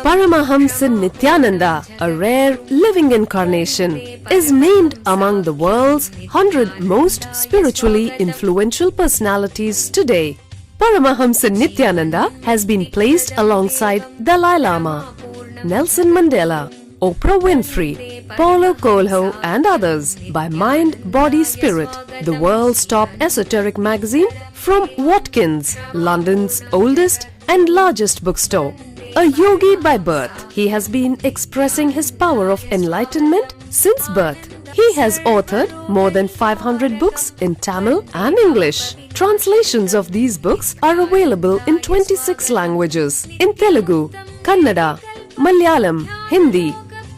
Paramahamsa Nityananda, a rare living incarnation, is named among the world's 100 most spiritually influential personalities today. Paramahamsa Nityananda has been placed alongside Dalai Lama, Nelson Mandela, Oprah Winfrey, Paulo Coelho and others by Mind, Body, Spirit, the world's top esoteric magazine from Watkins, London's oldest and largest bookstore. A yogi by birth, he has been expressing his power of enlightenment since birth. He has authored more than 500 books in Tamil and English. Translations of these books are available in 26 languages in Telugu, Kannada, Malayalam, Hindi,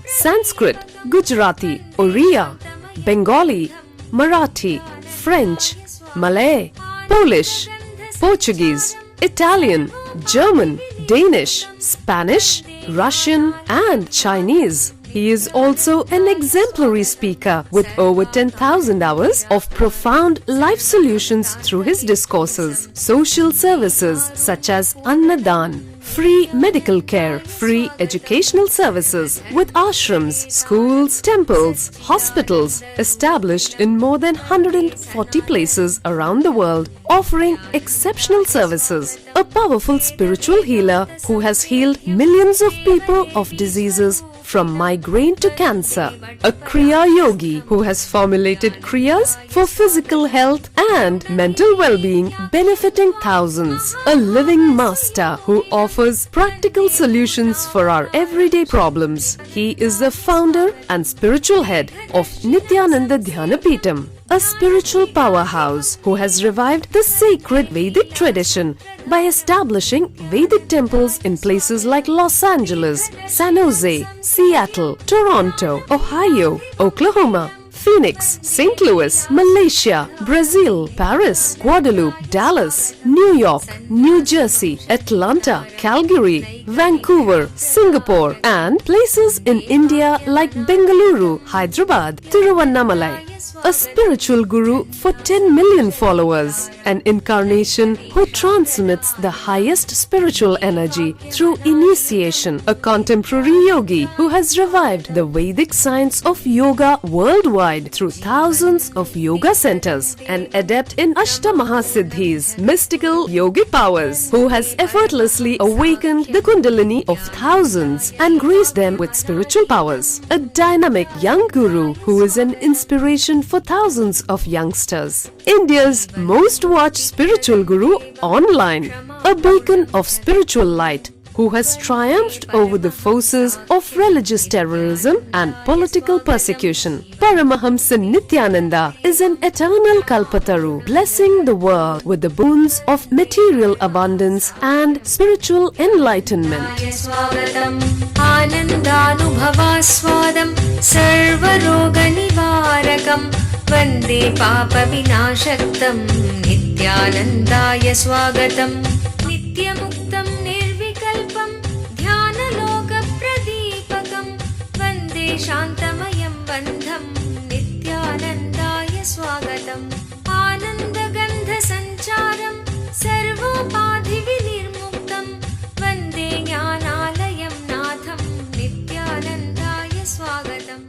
Sanskrit, Gujarati, Oriya, Bengali, Marathi, French, Malay, Polish, Portuguese, Italian, German, Danish, Spanish, Russian and Chinese. He is also an exemplary speaker with over 10,000 hours of profound life solutions through his discourses. Social services such as Annadan, free medical care, free educational services with ashrams, schools, temples, hospitals established in more than 140 places around the world, offering exceptional services. A powerful spiritual healer who has healed millions of people of diseases from migraine to cancer. A Kriya Yogi who has formulated Kriyas for physical health and mental well-being, benefiting thousands. A living master who offers practical solutions for our everyday problems. He is the founder and spiritual head of Nityananda Dhyanapitham, a spiritual powerhouse who has revived the sacred Vedic tradition by establishing Vedic temples in places like Los Angeles, San Jose, Seattle, Toronto, Ohio, Oklahoma, Phoenix, St. Louis, Malaysia, Brazil, Paris, Guadeloupe, Dallas, New York, New Jersey, Atlanta, Calgary, Vancouver, Singapore, and places in India like Bengaluru, Hyderabad, Tiruvannamalai. A spiritual guru for 10 million followers, an incarnation who transmits the highest spiritual energy through initiation, a contemporary yogi who has revived the Vedic science of yoga worldwide through thousands of yoga centers, an adept in Ashtamahasiddhis, mystical yogic powers, who has effortlessly awakened the Kundalini of thousands and graced them with spiritual powers, a dynamic young guru who is an inspiration for thousands of youngsters. India's most watched spiritual guru online, a beacon of spiritual light who has triumphed over the forces of religious terrorism and political persecution. Paramahamsa Nityananda is an eternal Kalpataru, blessing the world with the boons of material abundance and spiritual enlightenment. Anandanubhavaswadam sarvaroganivarakam Vande Papa Vinashaktam Nityanandaya Swagatam Nityamuktam Nirvikalpam Dhyana Pradipakam Vande Shantamayam Bandham Nityanandaya Swagatam Ananda Gandha Sancharam Sarvopadhi Vinirmuktam Vande Jnanalayam Natham Nityanandaya Swagatam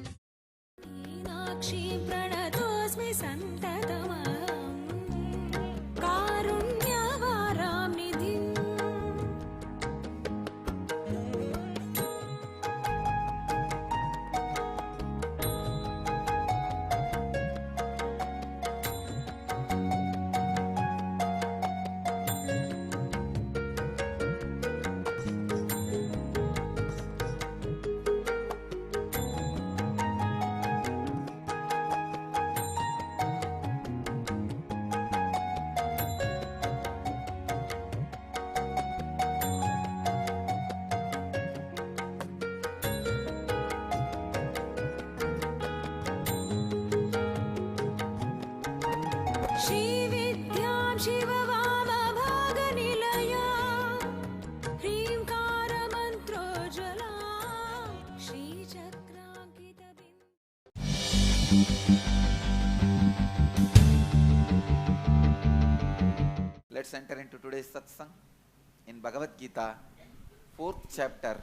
Let's enter into today's satsang. in Bhagavad Gita, 4th chapter,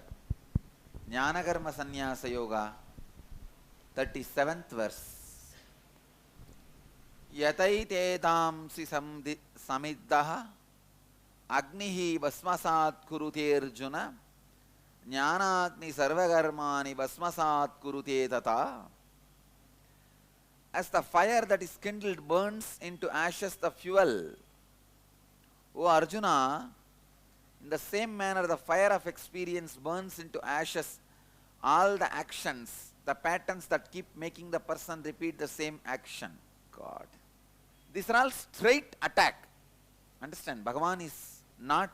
Jnanakarma Sannyasa Yoga, 37th verse. Yataite tamsi samiddaha agnihi basmasat kurute Arjuna jnanatni sarvakarmani basmasat kurute tata. As the fire that is kindled burns into ashes the fuel, O Arjuna, in the same manner the fire of experience burns into ashes all the actions, the patterns that keep making the person repeat the same action. God. These are all straight attack. Understand, Bhagavan is not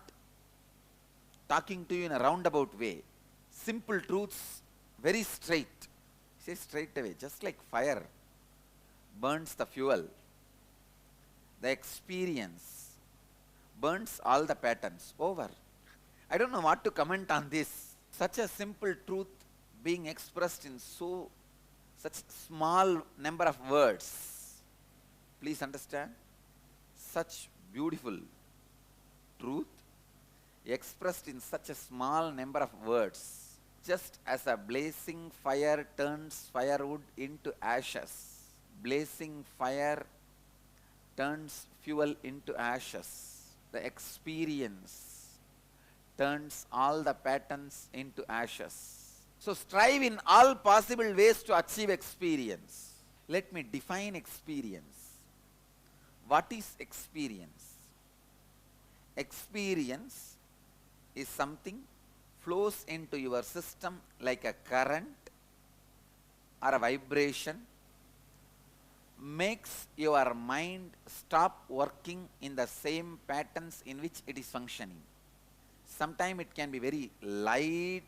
talking to you in a roundabout way. Simple truths, very straight. He says straight away, just like fire burns the fuel, the experience burns all the patterns. Over. I don't know what to comment on this. Such a simple truth being expressed in such small number of words. Please understand, such beautiful truth expressed in such a small number of words. Just as a blazing fire turns firewood into ashes, blazing fire turns fuel into ashes, the experience turns all the patterns into ashes. So strive in all possible ways to achieve experience. Let me define experience. What is experience? Experience is something flows into your system like a current or a vibration, makes your mind stop working in the same patterns in which it is functioning. Sometimes it can be very light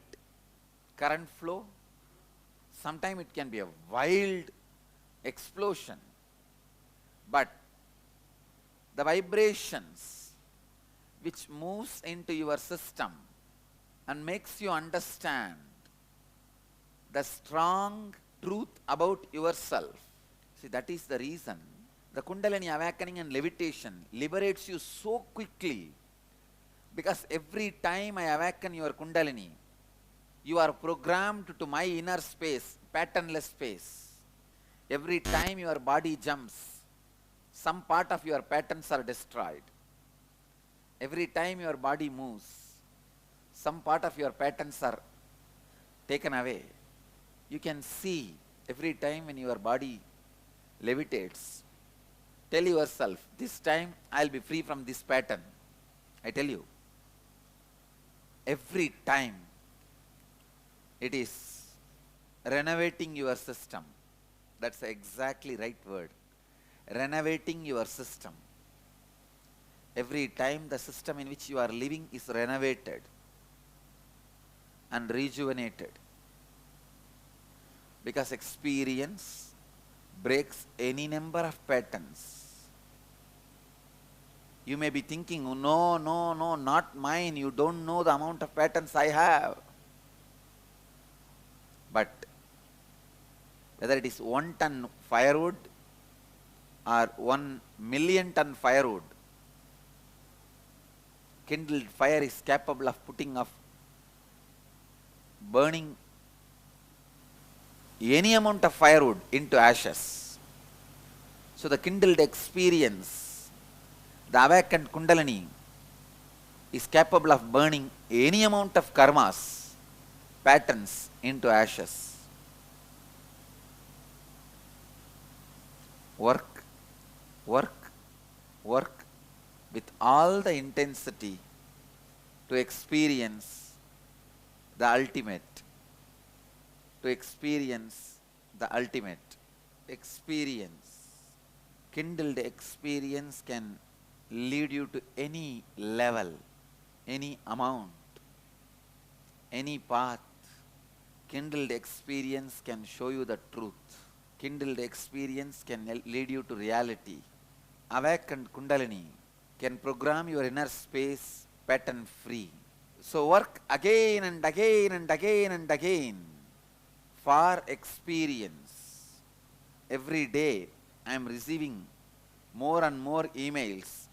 current flow, sometimes it can be a wild explosion, but the vibrations which moves into your system and makes you understand the strong truth about yourself. See, that is the reason the Kundalini awakening and levitation liberates you so quickly, because every time I awaken your Kundalini, you are programmed to my inner space, patternless space. Every time your body jumps, some part of your patterns are destroyed. Every time your body moves, some part of your patterns are taken away. You can see every time when your body levitates, tell yourself, this time I will be free from this pattern. I tell you, every time it is renovating your system. That's the exactly right word. Renovating your system. Every time the system in which you are living is renovated and rejuvenated, because experience breaks any number of patterns. You may be thinking, oh, no, not mine. You don't know the amount of patterns I have. But whether it is 1 ton firewood or 1 million ton firewood, kindled fire is capable of burning any amount of firewood into ashes. So the kindled experience, the awakened Kundalini, is capable of burning any amount of karmas, patterns into ashes. Work with all the intensity to experience the ultimate. To experience the ultimate. Experience. Kindled experience can lead you to any level, any amount, any path. Kindled experience can show you the truth. Kindled experience can lead you to reality. Awakened Kundalini can program your inner space pattern free. So work again and again and again and again for experience. Every day I am receiving more and more emails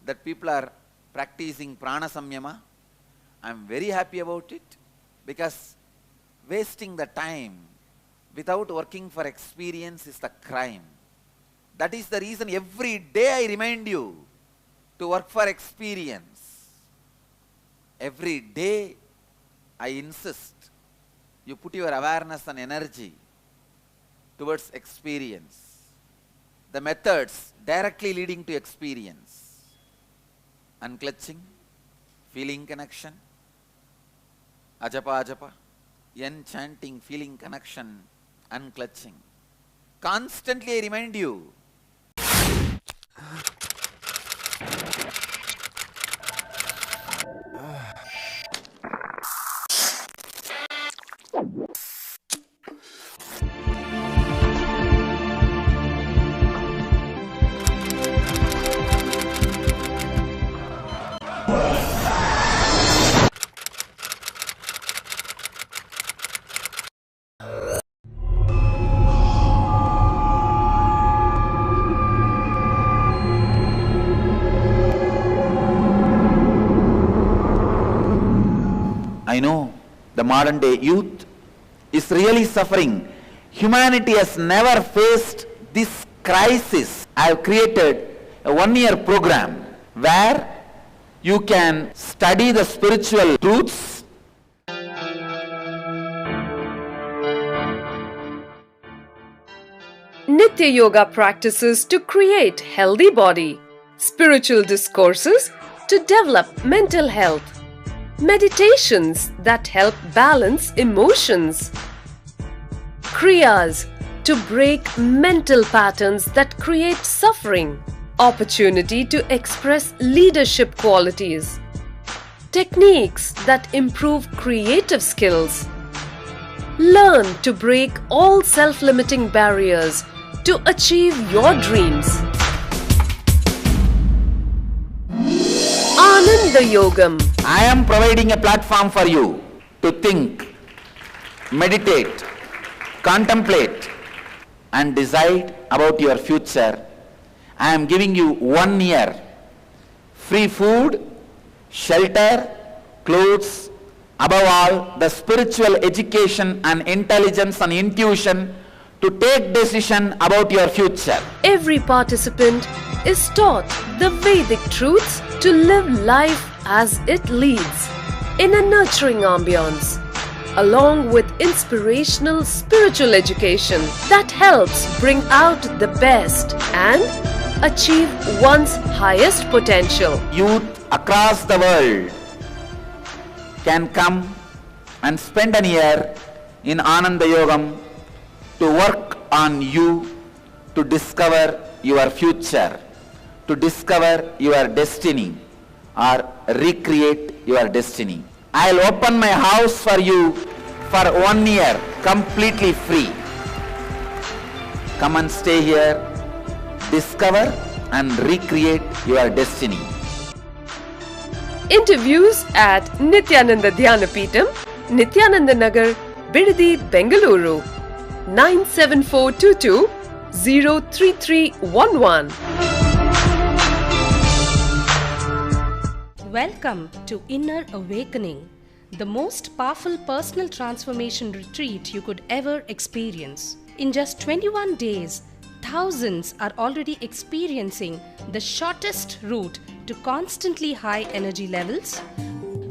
that people are practicing prana samyama. I am very happy about it, because wasting the time without working for experience is the crime. That is the reason every day I remind you to work for experience. Every day I insist you put your awareness and energy towards experience. The methods directly leading to experience: unclutching, feeling connection, ajapa ajapa, yen chanting, feeling connection, unclutching. Constantly I remind you. I know the modern day youth is really suffering. Humanity has never faced this crisis. I have created a one-year program where you can study the spiritual truths. Nitya Yoga practices to create healthy body, spiritual discourses to develop mental health, meditations that help balance emotions, kriyas to break mental patterns that create suffering, opportunity to express leadership qualities, techniques that improve creative skills. Learn to break all self-limiting barriers to achieve your dreams. Ananda Yogam. I am providing a platform for you to think, meditate, contemplate, and decide about your future. I am giving you 1 year free food, shelter, clothes, above all the spiritual education and intelligence and intuition to take decision about your future. Every participant is taught the Vedic truths to live life as it leads, in a nurturing ambience, along with inspirational spiritual education that helps bring out the best and achieve one's highest potential. Youth across the world can come and spend a year in Ananda Yogam to work on you, to discover your future, to discover your destiny, or recreate your destiny. I'll open my house for you for 1 year, completely free. Come and stay here, discover and recreate your destiny. Interviews at Nityananda Dhyanapitham, Nityananda Nagar, Bidadi, Bengaluru, 97422 03311. Welcome to Inner Awakening, the most powerful personal transformation retreat you could ever experience. In just 21 days, thousands are already experiencing the shortest route to constantly high energy levels,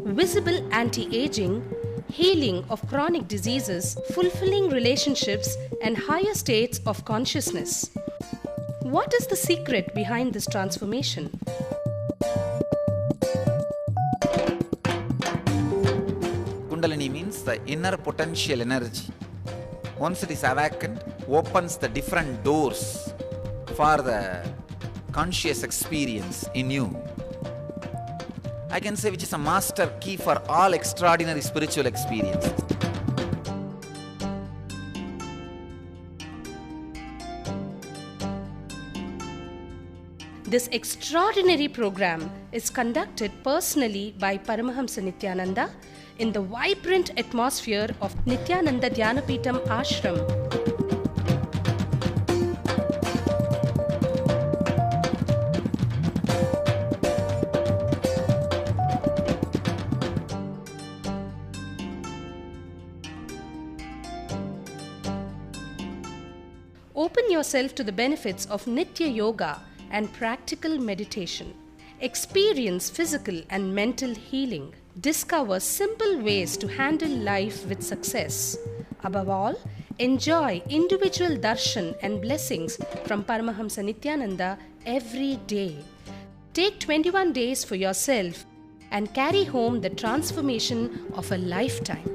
visible anti-aging, healing of chronic diseases, fulfilling relationships, and higher states of consciousness. What is the secret behind this transformation? Kundalini means the inner potential energy. Once it is awakened, opens the different doors for the conscious experience in you. I can say which is a master key for all extraordinary spiritual experiences. This extraordinary program is conducted personally by Paramahamsa Nityananda in the vibrant atmosphere of Nityananda Dhyanapitham Ashram. yourself to the benefits of Nitya Yoga and practical meditation. Experience physical and mental healing. Discover simple ways to handle life with success. Above all, enjoy individual darshan and blessings from Paramahamsa Nityananda every day. Take 21 days for yourself and carry home the transformation of a lifetime.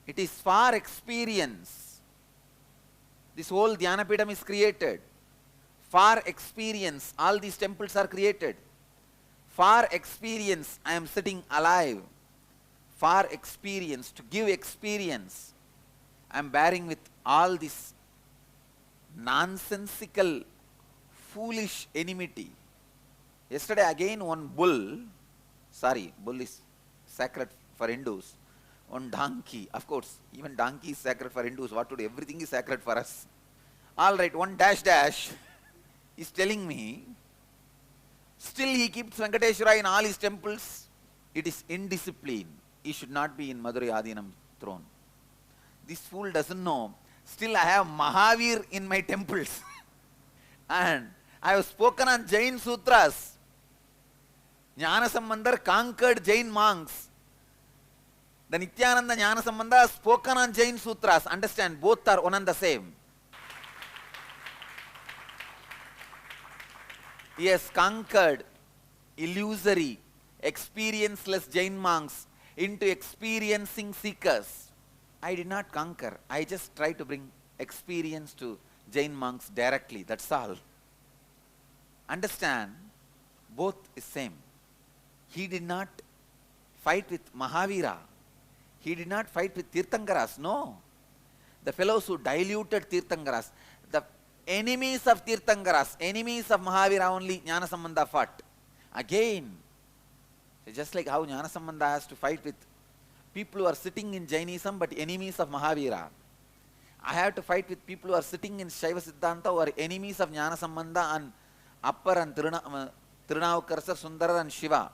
It is for experience. This whole Dhyanapidam is created. For experience, all these temples are created. For experience, I am sitting alive. For experience, to give experience, I am bearing with all this nonsensical, foolish enmity. Yesterday again one bull is sacred for Hindus. One donkey, of course, even donkey is sacred for Hindus. What to do? Everything is sacred for us. All right, one dash is telling me, still he keeps Venkateshwara in all his temples. It is indiscipline. He should not be in Madurai Adinam throne. This fool doesn't know. Still I have Mahavir in my temples. And I have spoken on Jain Sutras. Jnanasambandar conquered Jain monks. The Nityananda Jnanasambandha has spoken on Jain Sutras. Understand, both are one and the same. He has conquered illusory, experienceless Jain monks into experiencing seekers. I did not conquer. I just tried to bring experience to Jain monks directly. That's all. Understand, both is same. He did not fight with Mahavira. He did not fight with Tirthankaras. No. The fellows who diluted Tirthankaras, the enemies of Tirthankaras, enemies of Mahavira only Jnanasambandha fought. Again, just like how Jnanasambandha has to fight with people who are sitting in Jainism but enemies of Mahavira. I have to fight with people who are sitting in Shaiva Siddhanta who are enemies of Jnanasambandha and Appar and Tirunavukkarasar, Sundara and Shiva.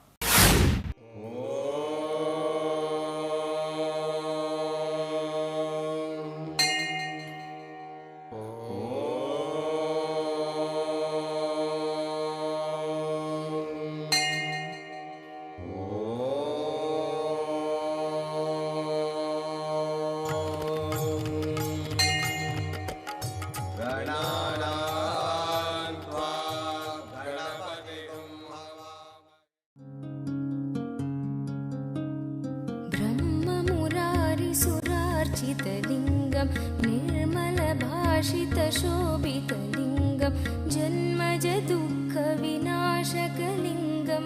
ब्रह्ममुरारिसुरार्चितलिङ्गं निर्मलभाषितशोभितलिङ्गं जन्मजदुःखविनाशकलिङ्गं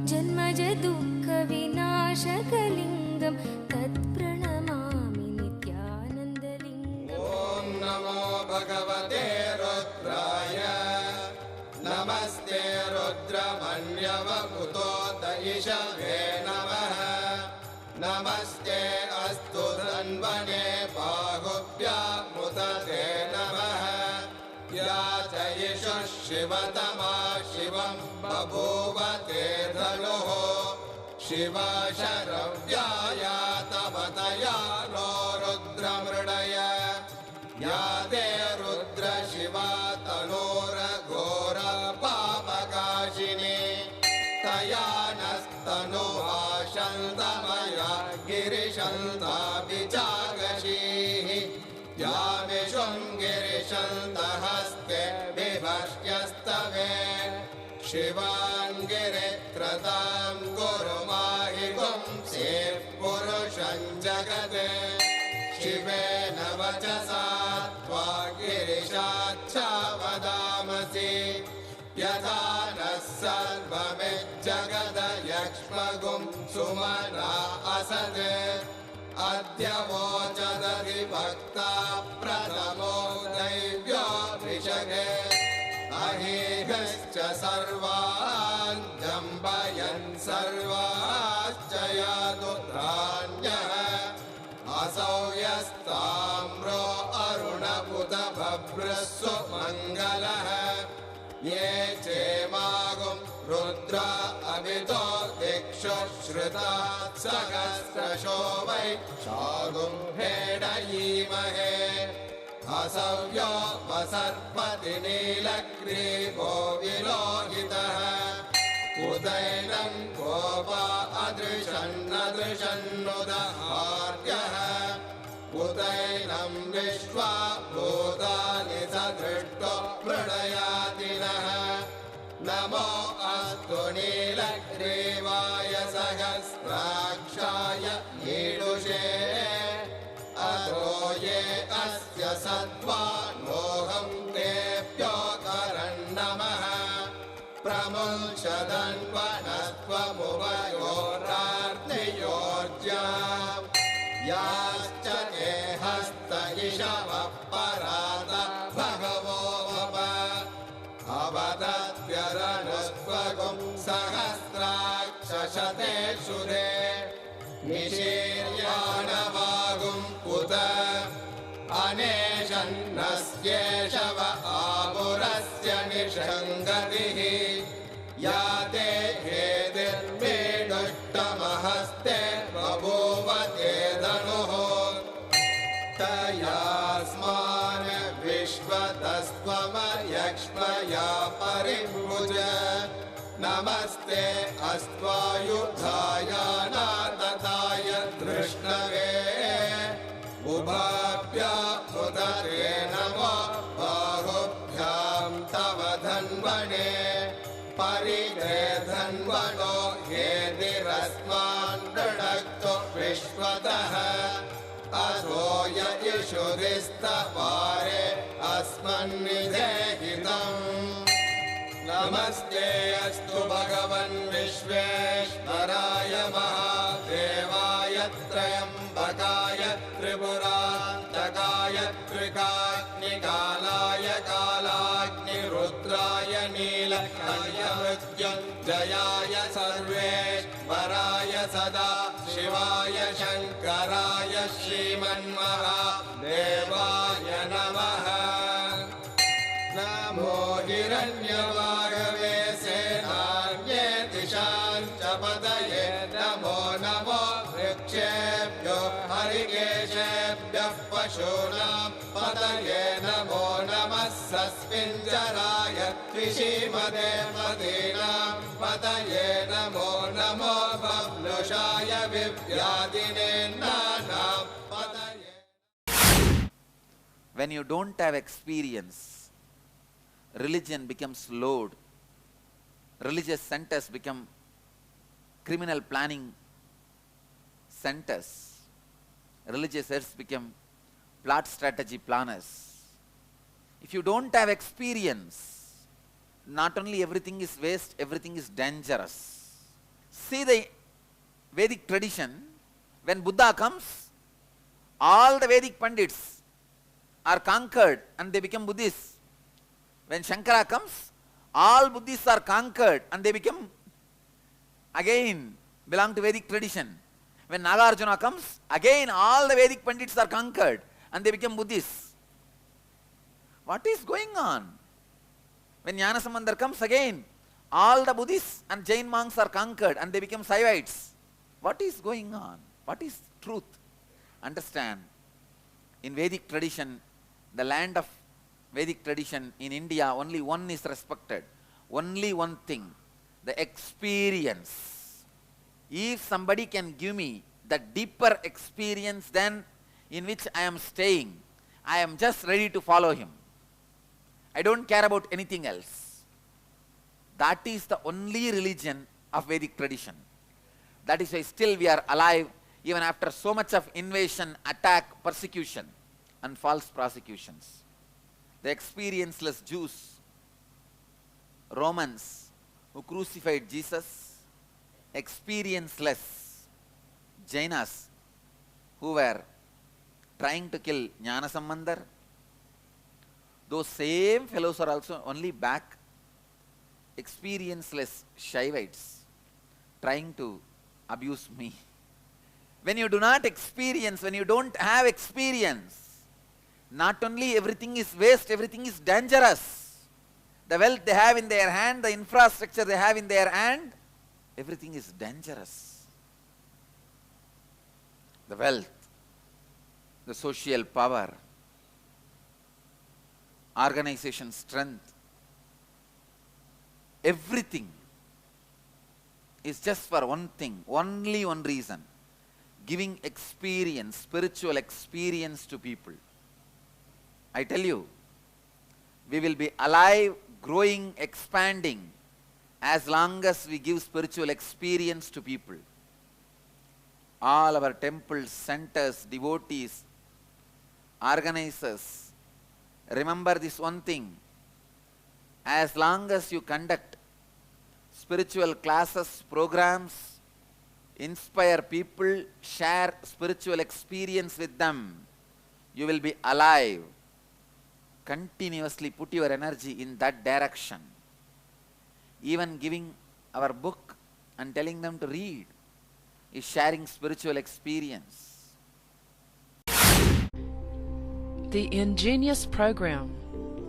जन्मजदुःखविनाशकलिङ्गं तत्प्रणमामि नित्यानन्दलिङ्गम्। ॐ नमो भगवते रुद्राय नमस्ते रुद्रमन्यवपुतो दयिषवे नमः नमस्ते अस्तु धन्वने बाहुभ्यामुदते नमः या च यशः शिवतमा शिवं बभूव ते धनुः शिवा शरव्याया तपतया नो रुद्रमृडय या ते रुद्र शिवा तनोरघोर पापकाशिनी तया नस्तनुहा शन्तमया गिरिशन्ताभिजागशीः या विशृङ्गिरिशन्तहस्ते विभष्ट्यस्तवे शिवाङ्गिरित्रतां कुरु माहि पुंसेः पुरुषं जगते शिवेन वचसा त्वा गिरिशाच्छा वदामसि यथा नः सर्वमिज्जगदयक्ष्मगुं सुमना असत् अद्य वोचदधिभक्ता प्रथमो दैव्यो ऋषगे अहेहश्च सर्वान् जम्बयन् सर्वाश्च यातुत्राण्यः असौ यस्ताम्रो अरुणपुत सुमङ्गलः ये चेमागुं रुद्र अभितो दिक्षु श्रुता सहस्रशो वै शागुं हेडयीमहे असव्यो वसर्पति नीलग्रीवो विलोहितः उदैनं गोपा अदृशन्नदृशन्नुदहार्यः उदैनं विश्वा भूतानि सदृष्टो मृडयातिनः नमो अस्तु नीलग्रीवाय सहस्राक्षाय ईडुषे अतो ये अस्य सत्त्वानोऽहं तेभ्यो करन्नमः प्रमुञ्चदन्वनत्वमुभयोरार्तियोर्ज्याम् याश्च ते हस्त इषवः परात भगवो वप अवदद्यरनुस्त्वगुं सहस्राक्षशतेषु ते निशीर्याणवागुं उत अनेशन्नस्येषव आमुरस्य निषङ्गतिः या ते हेतिर्मेडुष्टमहस्ते बभूव ते धनुः तयास्मान् विश्वतस्त्वमयक्ष्मया परिभुज नमस्ते अस्त्वायुधाय नातताय धृष्णवे उभाभ्यामुदरे नमो बाहुभ्यां तव धन्वने परिधे धन्वनो हेतिरस्मान् दृढक्तो विश्वतः असो यजुषुरिस्तवारे अस्मन्निधेहितम् नमस्ते अस्तु भगवन् विश्वेश्वराय महादेवाय त्र्यम्बकाय त्रिपुरान्तकाय त्रिकाग्निकालाय कालाग्निरुद्राय नीलकण्ठय मृत्युञ्जयाय सर्वेश्वराय सदा शिवाय शङ्कराय श्रीमन्महादेवाय नमः नमो हिरण्यवागवे सेनान्ये दिशां च पतये नमो नमो वृक्षेभ्यो हरिकेशेभ्यः पशूनां पतये नमो नमः सस्मिञ्जराय त्रिशीमदे मदीनां पतये नमो नमो बभ्नुषाय विव्याधिने नानां पतये. When you don't have experience, religion becomes load. Religious centers become criminal planning centers. Religious heads become plot strategy planners. If you don't have experience, not only everything is waste, everything is dangerous. See the Vedic tradition, when Buddha comes, all the Vedic Pandits are conquered and they become Buddhists. When Shankara comes, all Buddhists are conquered and they become again belong to Vedic tradition. When Nagarjuna comes, again all the Vedic Pandits are conquered and they become Buddhists. What is going on? When Jnanasambandar comes, again all the Buddhists and Jain monks are conquered and they become Saivites. What is going on? What is truth? Understand, in Vedic tradition, the land of Vedic tradition in India, only one is respected. Only one thing, the experience. If somebody can give me the deeper experience than in which I am staying, I am just ready to follow him. I don't care about anything else. That is the only religion of Vedic tradition. That is why still we are alive even after so much of invasion, attack, persecution and false prosecutions. The experienceless Jews, Romans who crucified Jesus, experienceless Jainas who were trying to kill Jnanasambandar, those same fellows are also only back. Experienceless Shaivites trying to abuse me. When you do not experience, when you don't have experience, not only everything is waste, everything is dangerous. The wealth they have in their hand, the infrastructure they have in their hand, everything is dangerous. The wealth, the social power, organization strength, everything is just for one thing, only one reason: giving experience, spiritual experience to people. I tell you, we will be alive, growing, expanding as long as we give spiritual experience to people. All our temples, centers, devotees, organizers, remember this one thing: as long as you conduct spiritual classes, programs, inspire people, share spiritual experience with them, you will be alive. Continuously put your energy in that direction. Even giving our book and telling them to read is sharing spiritual experience. The Ingenious Program,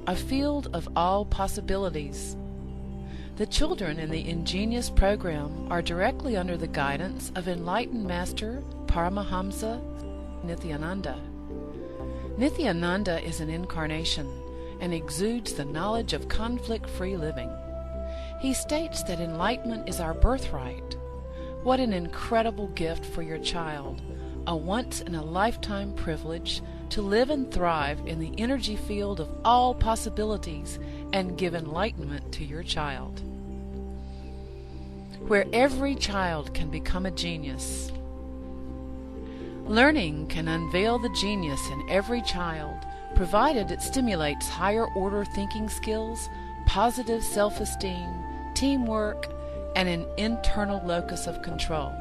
a field of all possibilities. The children in the Ingenious Program are directly under the guidance of enlightened Master Paramahamsa Nithyananda. Nithyananda is an incarnation and exudes the knowledge of conflict-free living. He states that enlightenment is our birthright. What an incredible gift for your child, a once-in-a-lifetime privilege to live and thrive in the energy field of all possibilities and give enlightenment to your child. Where every child can become a genius. Learning can unveil the genius in every child, provided it stimulates higher-order thinking skills, positive self-esteem, teamwork, and an internal locus of control.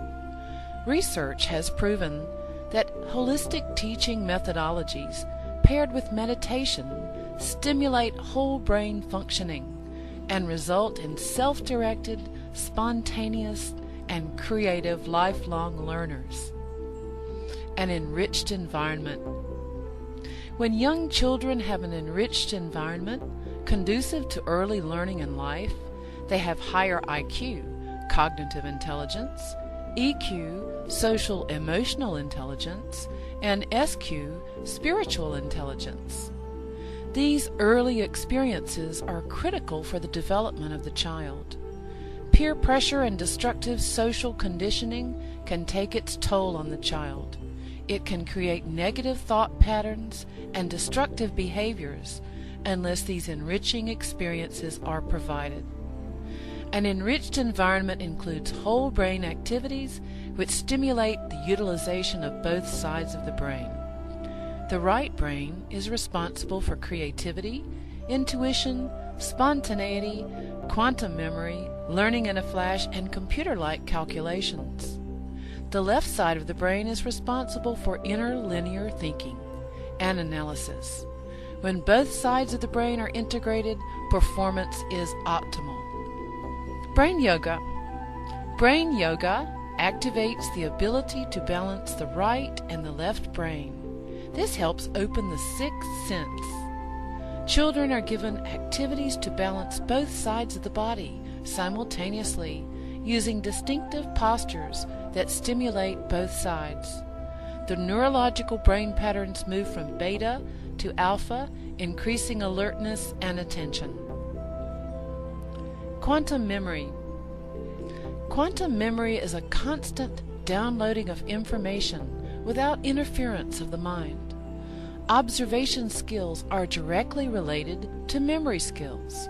Research has proven that holistic teaching methodologies paired with meditation stimulate whole brain functioning and result in self-directed, spontaneous, and creative lifelong learners. An enriched environment. When young children have an enriched environment conducive to early learning in life, they have higher IQ, cognitive intelligence, EQ, social emotional intelligence, and SQ, spiritual intelligence. These early experiences are critical for the development of the child. Peer pressure and destructive social conditioning can take its toll on the child. It can create negative thought patterns and destructive behaviors unless these enriching experiences are provided. An enriched environment includes whole brain activities which stimulate the utilization of both sides of the brain. The right brain is responsible for creativity, intuition, spontaneity, quantum memory, learning in a flash, and computer-like calculations. The left side of the brain is responsible for inner linear thinking and analysis. When both sides of the brain are integrated, performance is optimal. Brain Yoga. Brain Yoga activates the ability to balance the right and the left brain. This helps open the sixth sense. Children are given activities to balance both sides of the body simultaneously, using distinctive postures that stimulate both sides. The neurological brain patterns move from beta to alpha, increasing alertness and attention. Quantum memory. Quantum memory is a constant downloading of information without interference of the mind. Observation skills are directly related to memory skills.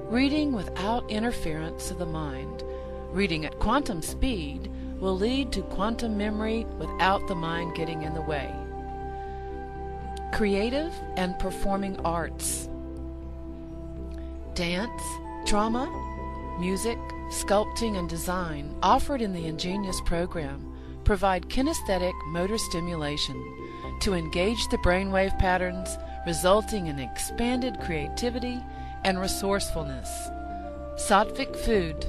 Reading without interference of the mind, reading at quantum speed, will lead to quantum memory without the mind getting in the way. Creative and performing arts. Dance, drama, music, sculpting, and design offered in the Ingenious Program provide kinesthetic motor stimulation to engage the brainwave patterns, resulting in expanded creativity and resourcefulness. Sattvic food.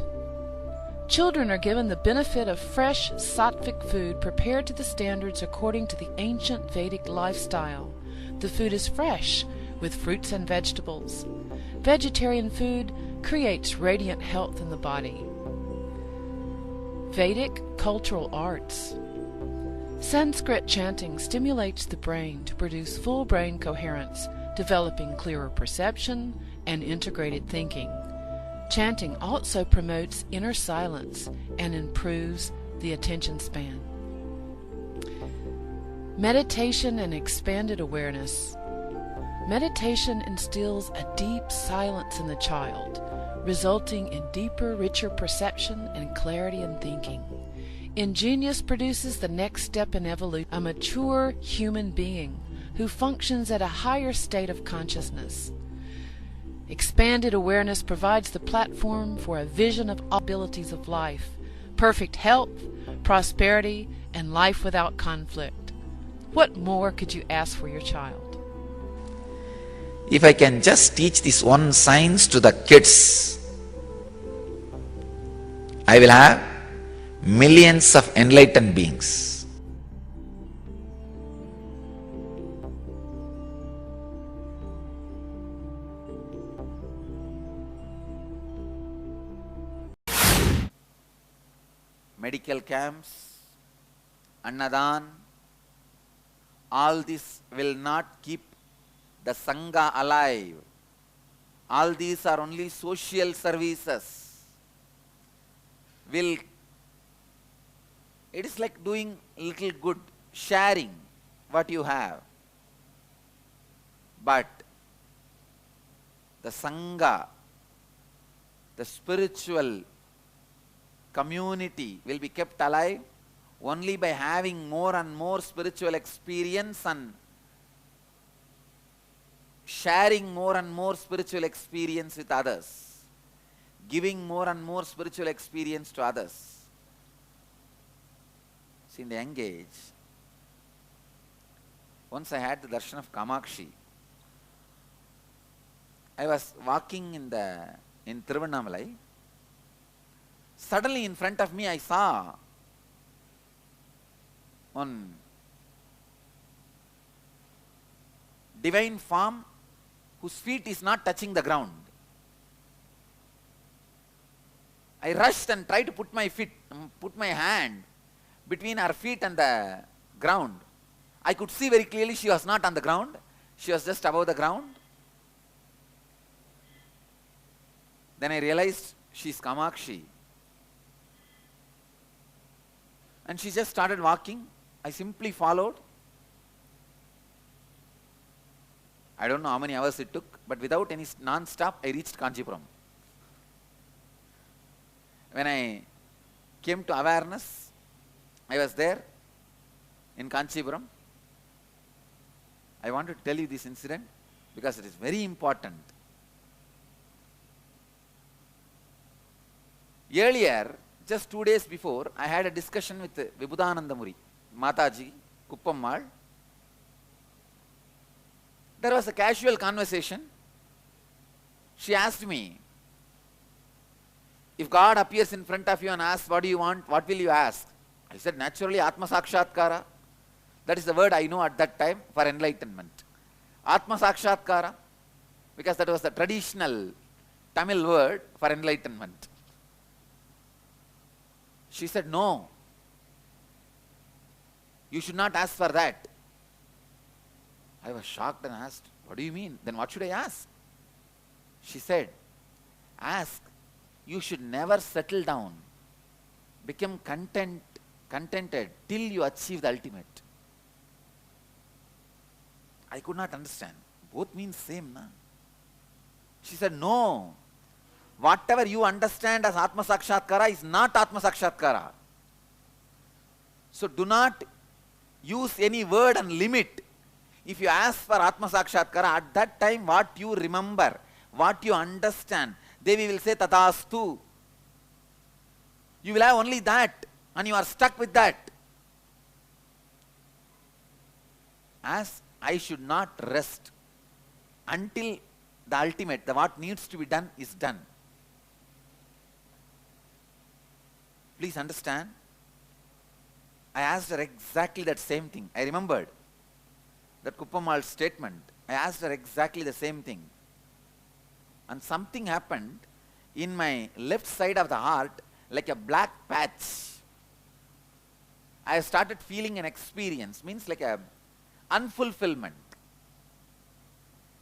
Children are given the benefit of fresh sattvic food prepared to the standards according to the ancient Vedic lifestyle. The food is fresh, with fruits and vegetables. Vegetarian food creates radiant health in the body. Vedic cultural arts. Sanskrit chanting stimulates the brain to produce full brain coherence, developing clearer perception and integrated thinking. Chanting also promotes inner silence and improves the attention span. Meditation and expanded awareness. Meditation instills a deep silence in the child, resulting in deeper, richer perception and clarity in thinking. Ingenious produces the next step in evolution, a mature human being who functions at a higher state of consciousness. Expanded awareness provides the platform for a vision of all abilities of life, perfect health, prosperity, and life without conflict. What more could you ask for your child? If I can just teach this one science to the kids, I will have millions of enlightened beings. Medical camps, Annadan, all this will not keep the Sangha alive. All these are only social services. It is like doing little good, sharing what you have. But the Sangha, the spiritual community will be kept alive only by having more and more spiritual experience and sharing more and more spiritual experience with others, giving more and more spiritual experience to others. See, in the young age, once I had the darshan of Kamakshi. I was walking in Tiruvannamalai. Suddenly in front of me I saw one divine form whose feet is not touching the ground. I rushed and tried to put my hand between her feet and the ground. I could see very clearly she was not on the ground. She was just above the ground. Then I realized she is Kamakshi. And she just started walking. I simply followed. I don't know how many hours it took, but without any non-stop, I reached Kanchipuram. When I came to awareness, I was there in Kanchipuram. I want to tell you this incident because it is very important. Earlier, just 2 days before, I had a discussion with Vibhudanandamuri, Mataji, Kuppammal. There was a casual conversation. She asked me, if God appears in front of you and asks, what do you want, what will you ask? I said, naturally, Atma Sakshatkara. That is the word I know at that time for enlightenment. Atma Sakshatkara, because that was the traditional Tamil word for enlightenment. She said, no, you should not ask for that. I was shocked and asked, what do you mean? Then what should I ask? She said, ask, you should never settle down. Become contented till you achieve the ultimate. I could not understand. Both mean same, na? She said, no. Whatever you understand as Atma Sakshatkara is not Atma Sakshatkara. So do not use any word and limit. If you ask for Atma Sakshatkara, at that time what you remember, what you understand, Devi will say Tatastu. You will have only that and you are stuck with that. As I should not rest until the ultimate, the what needs to be done is done. Please understand, I asked her exactly that same thing. I remembered. that Kuppamal's statement, I asked her exactly the same thing. And something happened in my left side of the heart like a black patch. I started feeling an experience, means like a unfulfillment,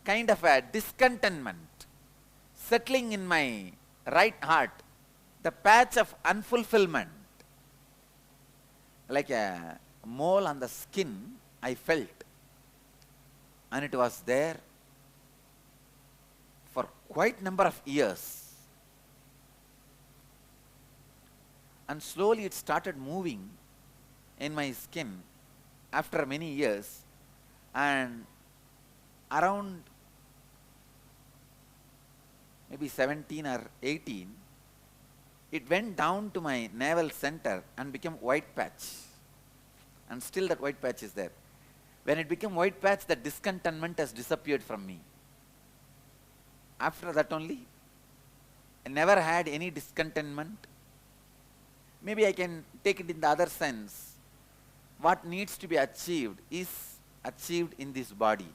kind of a discontentment settling in my right heart, the patch of unfulfillment, like a mole on the skin I felt, and it was there for quite number of years, and slowly it started moving in my skin after many years, and around maybe 17 or 18, it went down to my navel center and became white patch, and still that white patch is there. When it became white patch, the discontentment has disappeared from me. After that only, I never had any discontentment. Maybe I can take it in the other sense. What needs to be achieved is achieved in this body.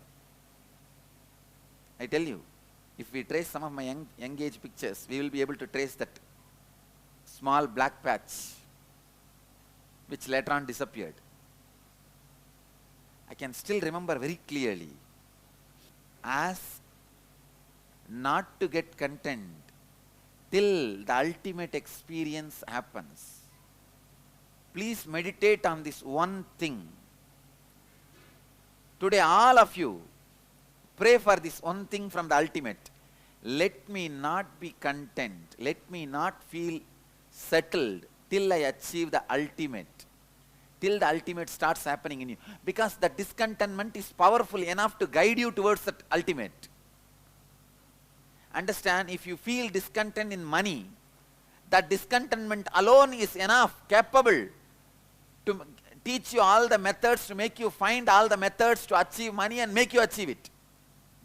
I tell you, if we trace some of my young age pictures, we will be able to trace that small black patch which later on disappeared. I can still remember very clearly. Ask not to get content till the ultimate experience happens. Please meditate on this one thing. Today all of you pray for this one thing from the ultimate. Let me not be content. Let me not feel settled till I achieve the ultimate. Till the ultimate starts happening in you. Because the discontentment is powerful enough to guide you towards that ultimate. Understand, if you feel discontent in money, that discontentment alone is enough, capable to teach you all the methods, to make you find all the methods to achieve money and make you achieve it.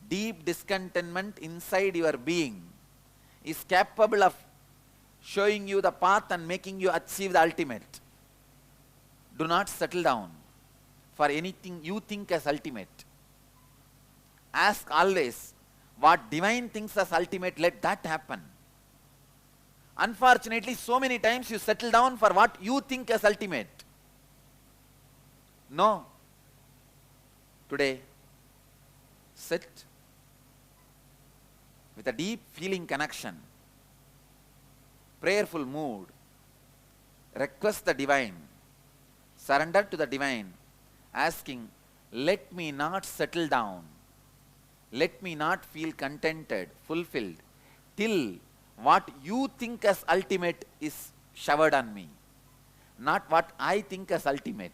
Deep discontentment inside your being is capable of showing you the path and making you achieve the ultimate. Do not settle down for anything you think as ultimate. Ask always, what divine thinks as ultimate, let that happen. Unfortunately, so many times you settle down for what you think as ultimate. No. Today, sit with a deep feeling connection, prayerful mood, request the divine, surrender to the divine, asking, let me not settle down, let me not feel contented, fulfilled, till what you think as ultimate is showered on me. Not what I think as ultimate,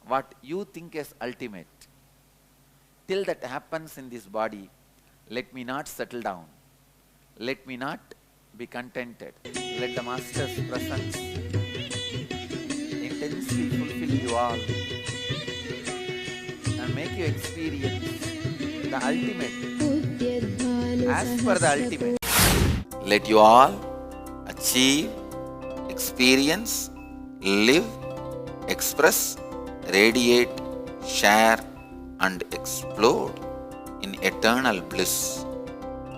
what you think as ultimate. Till that happens in this body, let me not settle down, let me not be contented. Let the Master's presence intensely fulfill you all and make you experience the ultimate as per the ultimate. Let you all achieve, experience, live, express, radiate, share and explode in eternal bliss.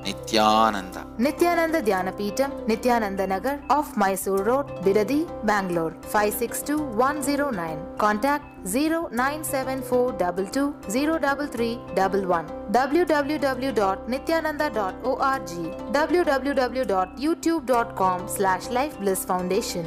Nityananda. Nityananda Dhyanapitham, Nityananda Nagar off Mysore Road, Bidadi, Bangalore 562109. Contact 097422033311. www.nityananda.org. www.youtube.com/Life Bliss Foundation.